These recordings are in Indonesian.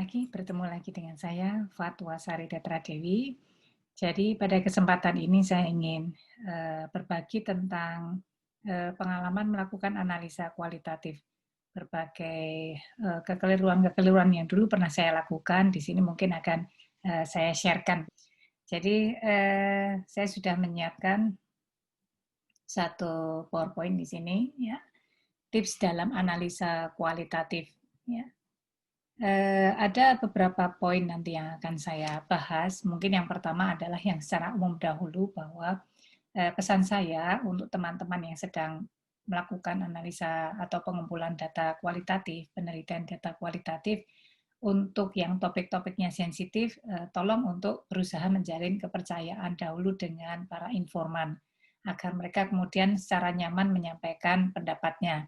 bertemu lagi dengan saya, Fatwa Sari Datra Dewi. Jadi pada kesempatan ini saya ingin berbagi tentang pengalaman melakukan analisa kualitatif berbagai kekeliruan-kekeliruan yang dulu pernah saya lakukan. Di sini mungkin akan saya sharekan. Jadi saya sudah menyiapkan satu PowerPoint di sini, ya, tips dalam analisa kualitatif. Ya. Ada beberapa poin nanti yang akan saya bahas. Mungkin yang pertama adalah yang secara umum dahulu bahwa pesan saya untuk teman-teman yang sedang melakukan analisa atau pengumpulan data kualitatif, penelitian data kualitatif, untuk yang topik-topiknya sensitif, tolong untuk berusaha menjalin kepercayaan dahulu dengan para informan, agar mereka kemudian secara nyaman menyampaikan pendapatnya.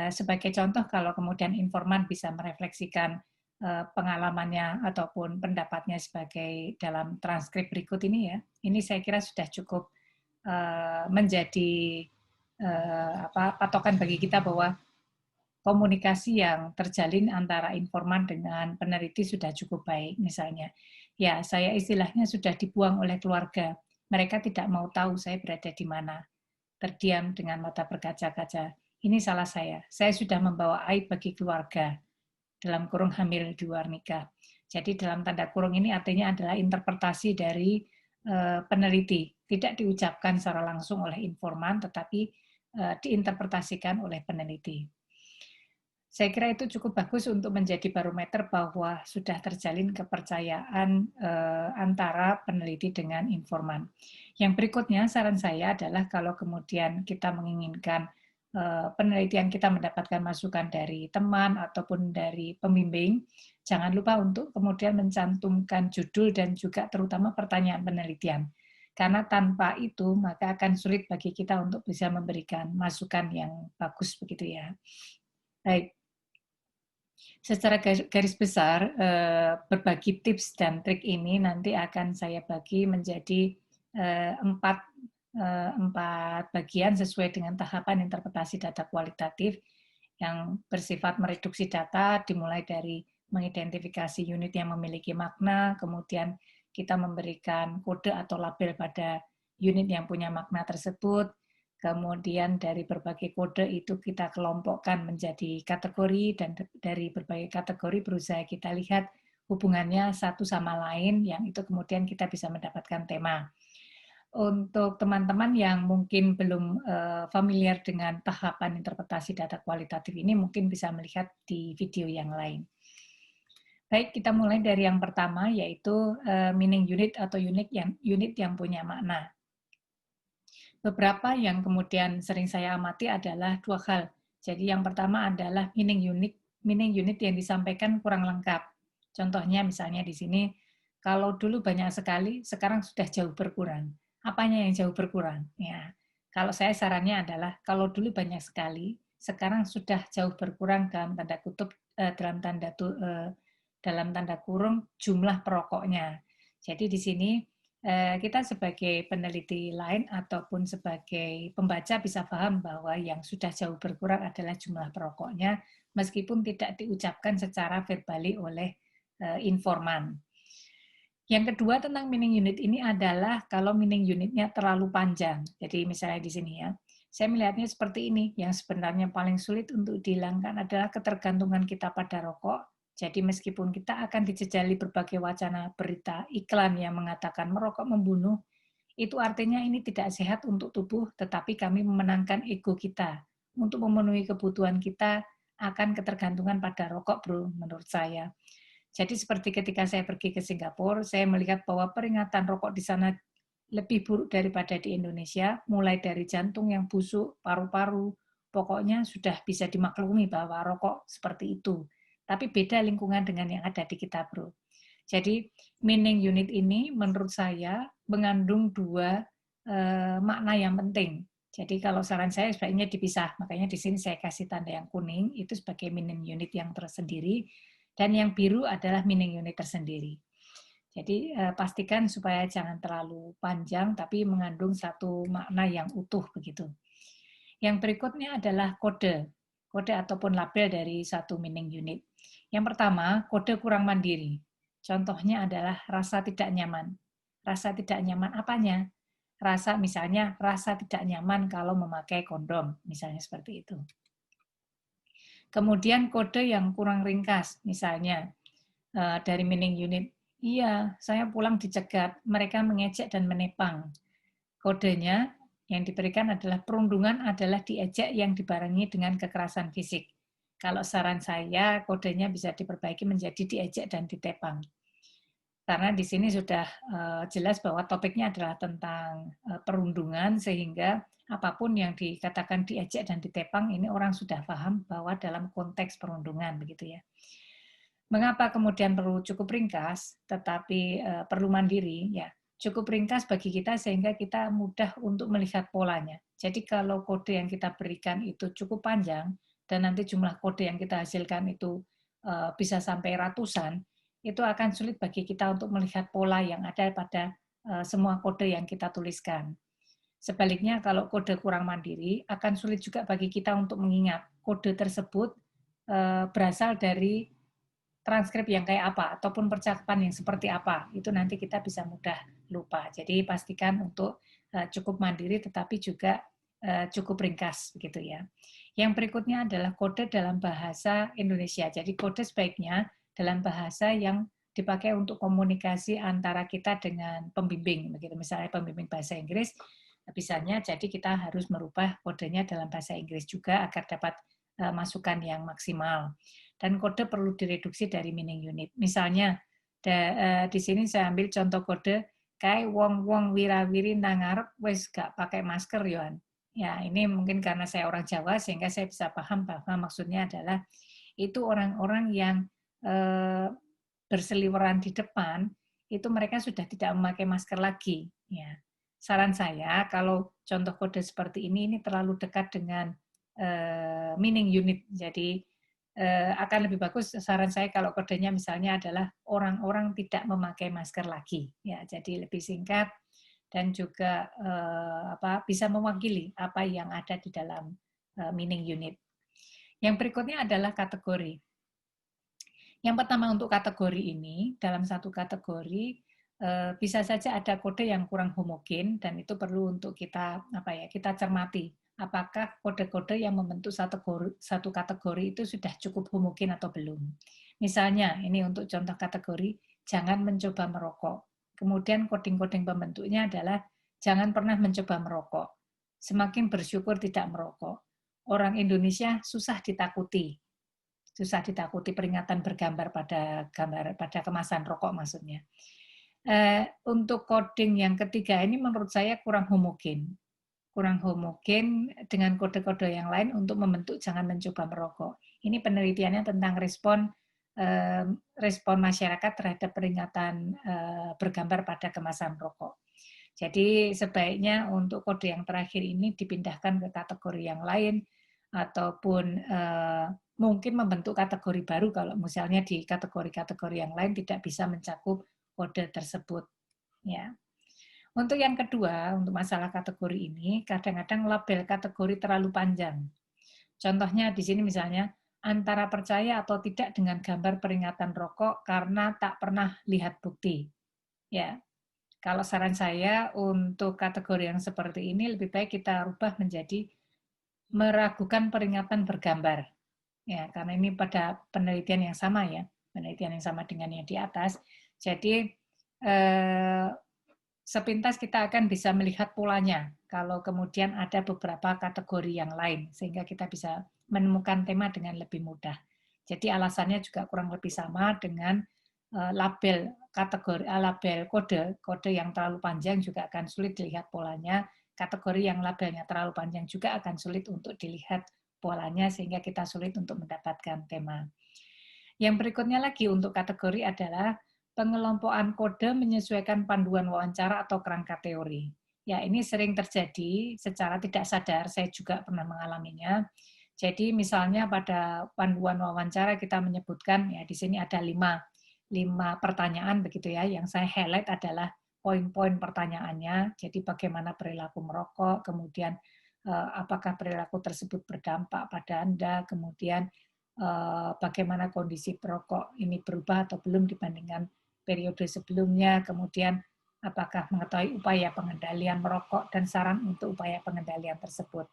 Sebagai contoh, kalau kemudian informan bisa merefleksikan pengalamannya ataupun pendapatnya sebagai dalam transkrip berikut ini, ya, ini saya kira sudah cukup menjadi patokan bagi kita bahwa komunikasi yang terjalin antara informan dengan peneliti sudah cukup baik. Misalnya, ya, saya istilahnya sudah dibuang oleh keluarga. Mereka tidak mau tahu saya berada di mana, terdiam dengan mata berkaca-kaca. Ini salah saya. Saya sudah membawa aib bagi keluarga, dalam kurung hamil di luar nikah. Jadi dalam tanda kurung ini artinya adalah interpretasi dari peneliti. Tidak diucapkan secara langsung oleh informan, tetapi diinterpretasikan oleh peneliti. Saya kira itu cukup bagus untuk menjadi barometer bahwa sudah terjalin kepercayaan antara peneliti dengan informan. Yang berikutnya, saran saya adalah kalau kemudian kita menginginkan penelitian kita mendapatkan masukan dari teman ataupun dari pembimbing, jangan lupa untuk kemudian mencantumkan judul dan juga terutama pertanyaan penelitian. Karena tanpa itu maka akan sulit bagi kita untuk bisa memberikan masukan yang bagus begitu ya. Baik. Secara garis besar, berbagi tips dan trik ini nanti akan saya bagi menjadi empat bagian sesuai dengan tahapan interpretasi data kualitatif yang bersifat mereduksi data, dimulai dari mengidentifikasi unit yang memiliki makna, kemudian kita memberikan kode atau label pada unit yang punya makna tersebut, kemudian dari berbagai kode itu kita kelompokkan menjadi kategori, dan dari berbagai kategori berusaha kita lihat hubungannya satu sama lain, yang itu kemudian kita bisa mendapatkan tema. Untuk teman-teman yang mungkin belum familiar dengan tahapan interpretasi data kualitatif ini, mungkin bisa melihat di video yang lain. Baik, kita mulai dari yang pertama, yaitu meaning unit atau unit yang punya makna. Beberapa yang kemudian sering saya amati adalah dua hal. Jadi yang pertama adalah meaning unit yang disampaikan kurang lengkap. Contohnya misalnya di sini, kalau dulu banyak sekali, sekarang sudah jauh berkurang. Apanya yang jauh berkurang? Ya, kalau saya sarannya adalah kalau dulu banyak sekali, sekarang sudah jauh berkurang dalam tanda kutip, dalam tanda kurung jumlah perokoknya. Jadi di sini kita sebagai peneliti lain ataupun sebagai pembaca bisa paham bahwa yang sudah jauh berkurang adalah jumlah perokoknya, meskipun tidak diucapkan secara verbali oleh informan. Yang kedua tentang meaning unit ini adalah kalau meaning unitnya terlalu panjang. Jadi misalnya di sini ya, saya melihatnya seperti ini, yang sebenarnya paling sulit untuk dihilangkan adalah ketergantungan kita pada rokok. Jadi meskipun kita akan dijejali berbagai wacana berita iklan yang mengatakan merokok membunuh, itu artinya ini tidak sehat untuk tubuh, tetapi kami memenangkan ego kita. Untuk memenuhi kebutuhan kita akan ketergantungan pada rokok, bro, menurut saya. Jadi seperti ketika saya pergi ke Singapura, saya melihat bahwa peringatan rokok di sana lebih buruk daripada di Indonesia, mulai dari jantung yang busuk, paru-paru, pokoknya sudah bisa dimaklumi bahwa rokok seperti itu. Tapi beda lingkungan dengan yang ada di kita, bro. Jadi meaning unit ini menurut saya mengandung dua makna yang penting. Jadi kalau saran saya sebaiknya dipisah, makanya di sini saya kasih tanda yang kuning, itu sebagai meaning unit yang tersendiri, dan yang biru adalah meaning unit tersendiri. Jadi pastikan supaya jangan terlalu panjang, tapi mengandung satu makna yang utuh begitu. Yang berikutnya adalah kode. kode ataupun label dari satu meaning unit. Yang pertama, kode kurang mandiri. Contohnya adalah rasa tidak nyaman. Rasa tidak nyaman apanya? Misalnya rasa tidak nyaman kalau memakai kondom, misalnya seperti itu. Kemudian kode yang kurang ringkas, misalnya dari meaning unit, iya, saya pulang dicegat, mereka mengejek dan menepang. Kodenya yang diberikan adalah perundungan adalah diejek yang dibarengi dengan kekerasan fisik. Kalau saran saya, kodenya bisa diperbaiki menjadi diejek dan ditepang. Karena di sini sudah jelas bahwa topiknya adalah tentang perundungan, sehingga apapun yang dikatakan diejek dan ditepang, ini orang sudah paham bahwa dalam konteks perundungan, begitu ya. Mengapa kemudian perlu cukup ringkas, tetapi perlu mandiri? Ya, cukup ringkas bagi kita sehingga kita mudah untuk melihat polanya. Jadi kalau kode yang kita berikan itu cukup panjang dan nanti jumlah kode yang kita hasilkan itu bisa sampai ratusan, itu akan sulit bagi kita untuk melihat pola yang ada pada semua kode yang kita tuliskan. Sebaliknya kalau kode kurang mandiri, akan sulit juga bagi kita untuk mengingat kode tersebut berasal dari transkrip yang kayak apa, ataupun percakapan yang seperti apa, itu nanti kita bisa mudah lupa. Jadi pastikan untuk cukup mandiri, tetapi juga cukup ringkas, begitu ya. Yang berikutnya adalah kode dalam bahasa Indonesia. Jadi kode sebaiknya dalam bahasa yang dipakai untuk komunikasi antara kita dengan pembimbing, begitu. Misalnya pembimbing bahasa Inggris, misalnya, jadi kita harus merubah kodenya dalam bahasa Inggris juga agar dapat masukan yang maksimal. Dan kode perlu direduksi dari meaning unit. Misalnya, di sini saya ambil contoh kode, kayak wong-wong wirawiri nangarep wis gak pakai masker, Yohan. Ya, ini mungkin karena saya orang Jawa, sehingga saya bisa paham bahwa maksudnya adalah itu orang-orang yang berseliweran di depan, itu mereka sudah tidak memakai masker lagi. Ya. Saran saya, kalau contoh kode seperti ini terlalu dekat dengan meaning unit. Jadi akan lebih bagus saran saya kalau kodenya misalnya adalah orang-orang tidak memakai masker lagi. Ya, jadi lebih singkat dan juga bisa mewakili apa yang ada di dalam meaning unit. Yang berikutnya adalah kategori. Yang pertama untuk kategori ini, dalam satu kategori bisa saja ada kode yang kurang homogen dan itu perlu untuk kita kita cermati. Apakah kode-kode yang membentuk satu kategori itu sudah cukup homogen atau belum. Misalnya, ini untuk contoh kategori, jangan mencoba merokok. Kemudian coding-coding pembentuknya adalah jangan pernah mencoba merokok. Semakin bersyukur tidak merokok. Orang Indonesia susah ditakuti peringatan bergambar pada kemasan rokok maksudnya. Untuk coding yang ketiga ini menurut saya kurang homogen dengan kode-kode yang lain untuk membentuk jangan mencoba merokok. Ini penelitiannya tentang respon masyarakat terhadap peringatan bergambar pada kemasan rokok. Jadi sebaiknya untuk kode yang terakhir ini dipindahkan ke kategori yang lain ataupun mungkin membentuk kategori baru kalau misalnya di kategori-kategori yang lain tidak bisa mencakup kode tersebut. Ya. Untuk yang kedua, untuk masalah kategori ini, kadang-kadang label kategori terlalu panjang. Contohnya di sini misalnya, antara percaya atau tidak dengan gambar peringatan rokok karena tak pernah lihat bukti. Ya, kalau saran saya untuk kategori yang seperti ini lebih baik kita rubah menjadi meragukan peringatan bergambar. Ya, karena ini pada penelitian yang sama ya, penelitian yang sama dengan yang di atas. Jadi sepintas kita akan bisa melihat polanya kalau kemudian ada beberapa kategori yang lain sehingga kita bisa menemukan tema dengan lebih mudah. Jadi alasannya juga kurang lebih sama dengan label kode yang terlalu panjang juga akan sulit dilihat polanya. Kategori yang labelnya terlalu panjang juga akan sulit untuk dilihat polanya sehingga kita sulit untuk mendapatkan tema. Yang berikutnya lagi untuk kategori adalah pengelompokan kode menyesuaikan panduan wawancara atau kerangka teori. Ya, ini sering terjadi secara tidak sadar, saya juga pernah mengalaminya. Jadi misalnya pada panduan wawancara kita menyebutkan, ya di sini ada 5 pertanyaan begitu ya, yang saya highlight adalah poin-poin pertanyaannya, jadi bagaimana perilaku merokok, kemudian apakah perilaku tersebut berdampak pada Anda, kemudian bagaimana kondisi perokok ini berubah atau belum dibandingkan periode sebelumnya, kemudian apakah mengetahui upaya pengendalian merokok dan saran untuk upaya pengendalian tersebut.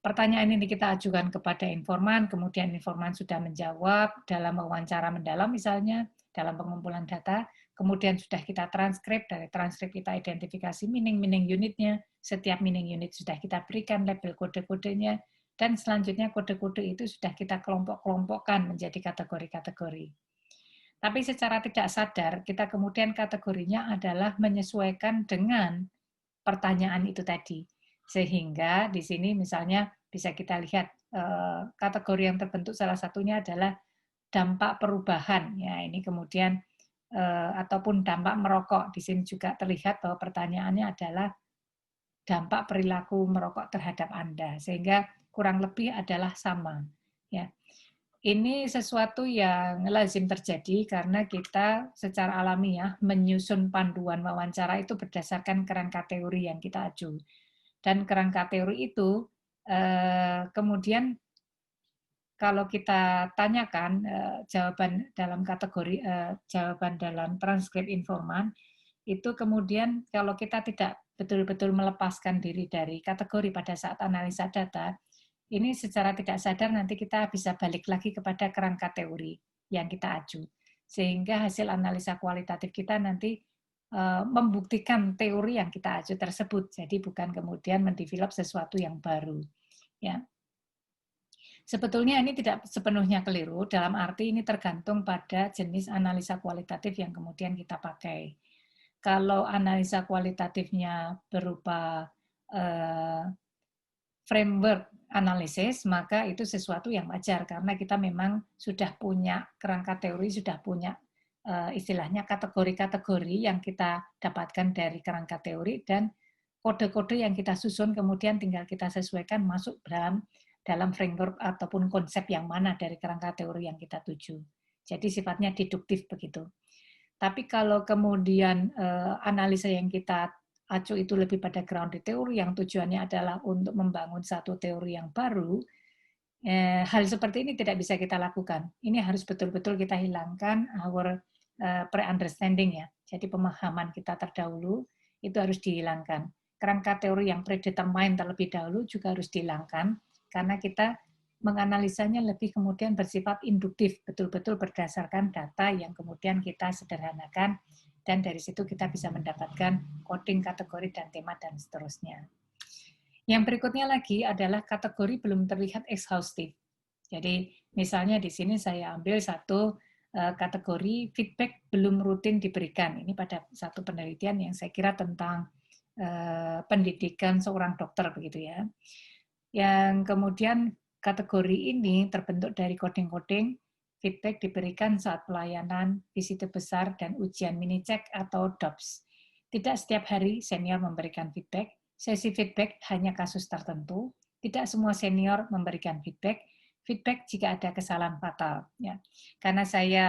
Pertanyaan ini kita ajukan kepada informan, kemudian informan sudah menjawab dalam wawancara mendalam misalnya, dalam pengumpulan data, kemudian sudah kita transkrip, dari transkrip kita identifikasi meaning-meaning unitnya, setiap meaning unit sudah kita berikan label kode-kodenya, dan selanjutnya kode-kode itu sudah kita kelompok-kelompokkan menjadi kategori-kategori. Tapi secara tidak sadar, kita kemudian kategorinya adalah menyesuaikan dengan pertanyaan itu tadi. Sehingga di sini misalnya bisa kita lihat kategori yang terbentuk salah satunya adalah dampak perubahan. Ya, ini kemudian ataupun dampak merokok. Di sini juga terlihat bahwa pertanyaannya adalah dampak perilaku merokok terhadap Anda, sehingga kurang lebih adalah sama. Ya, ini sesuatu yang lazim terjadi karena kita secara alamiah menyusun panduan wawancara itu berdasarkan kerangka teori yang kita aju. Dan kerangka teori itu kemudian kalau kita tanyakan jawaban dalam kategori jawaban dalam transkrip informan, itu kemudian kalau kita tidak betul-betul melepaskan diri dari kategori pada saat analisa data, ini secara tidak sadar nanti kita bisa balik lagi kepada kerangka teori yang kita aju. Sehingga hasil analisa kualitatif kita nanti membuktikan teori yang kita aju tersebut. Jadi bukan kemudian mendevelop sesuatu yang baru. Ya. Sebetulnya ini tidak sepenuhnya keliru, dalam arti ini tergantung pada jenis analisa kualitatif yang kemudian kita pakai. Kalau analisa kualitatifnya berupa framework analisis, maka itu sesuatu yang wajar karena kita memang sudah punya kerangka teori, sudah punya istilahnya kategori-kategori yang kita dapatkan dari kerangka teori, dan kode-kode yang kita susun kemudian tinggal kita sesuaikan masuk dalam framework ataupun konsep yang mana dari kerangka teori yang kita tuju. Jadi sifatnya deduktif begitu. Tapi kalau kemudian analisa yang kita acu itu lebih pada grounded teori yang tujuannya adalah untuk membangun satu teori yang baru, hal seperti ini tidak bisa kita lakukan. Ini harus betul-betul kita hilangkan our pre-understanding ya. Jadi pemahaman kita terdahulu itu harus dihilangkan. Kerangka teori yang predetermined terlebih dahulu juga harus dihilangkan karena kita menganalisanya lebih kemudian bersifat induktif, betul-betul berdasarkan data yang kemudian kita sederhanakan, dan dari situ kita bisa mendapatkan coding, kategori, dan tema, dan seterusnya. Yang berikutnya lagi adalah kategori belum terlihat exhaustive. Jadi misalnya di sini saya ambil satu kategori feedback belum rutin diberikan. Ini pada satu penelitian yang saya kira tentang pendidikan seorang dokter begitu ya. Yang kemudian kategori ini terbentuk dari coding-coding, feedback diberikan saat pelayanan, visite besar, dan ujian mini check atau DOPS. Tidak setiap hari senior memberikan feedback, sesi feedback hanya kasus tertentu, tidak semua senior memberikan feedback, feedback jika ada kesalahan fatal. Ya. Karena saya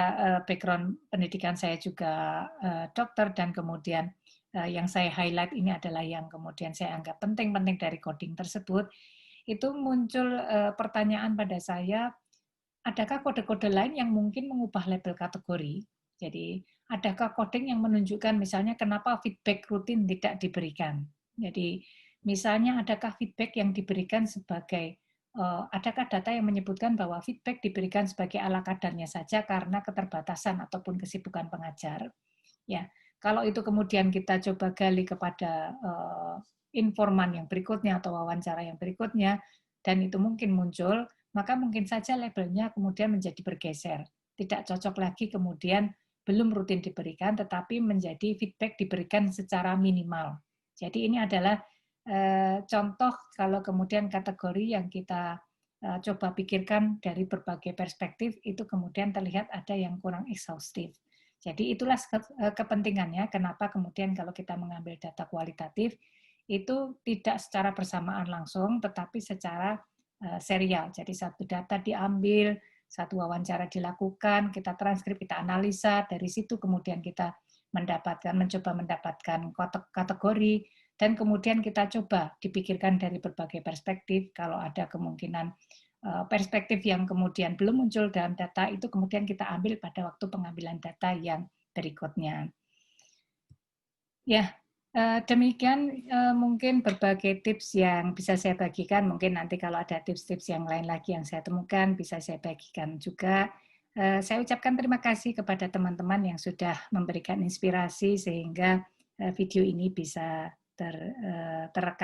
background pendidikan saya juga dokter, dan kemudian yang saya highlight ini adalah yang kemudian saya anggap penting-penting dari coding tersebut, itu muncul pertanyaan pada saya, adakah kode-kode lain yang mungkin mengubah label kategori? Jadi, adakah coding yang menunjukkan misalnya kenapa feedback rutin tidak diberikan? Jadi, misalnya adakah feedback yang diberikan sebagai, adakah data yang menyebutkan bahwa feedback diberikan sebagai ala kadarnya saja karena keterbatasan ataupun kesibukan pengajar? Ya, kalau itu kemudian kita coba gali kepada informan yang berikutnya atau wawancara yang berikutnya, dan itu mungkin muncul, maka mungkin saja labelnya kemudian menjadi bergeser. Tidak cocok lagi kemudian belum rutin diberikan, tetapi menjadi feedback diberikan secara minimal. Jadi ini adalah contoh kalau kemudian kategori yang kita coba pikirkan dari berbagai perspektif, itu kemudian terlihat ada yang kurang exhaustive. Jadi itulah kepentingannya kenapa kemudian kalau kita mengambil data kualitatif, itu tidak secara bersamaan langsung, tetapi secara serial. Jadi satu data diambil, satu wawancara dilakukan, kita transkrip, kita analisa, dari situ kemudian kita mencoba mendapatkan kategori, dan kemudian kita coba dipikirkan dari berbagai perspektif. Kalau ada kemungkinan perspektif yang kemudian belum muncul dalam data, itu kemudian kita ambil pada waktu pengambilan data yang berikutnya. Ya, demikian mungkin berbagai tips yang bisa saya bagikan. Mungkin nanti kalau ada tips-tips yang lain lagi yang saya temukan, bisa saya bagikan juga. Saya ucapkan terima kasih kepada teman-teman yang sudah memberikan inspirasi sehingga video ini bisa terekam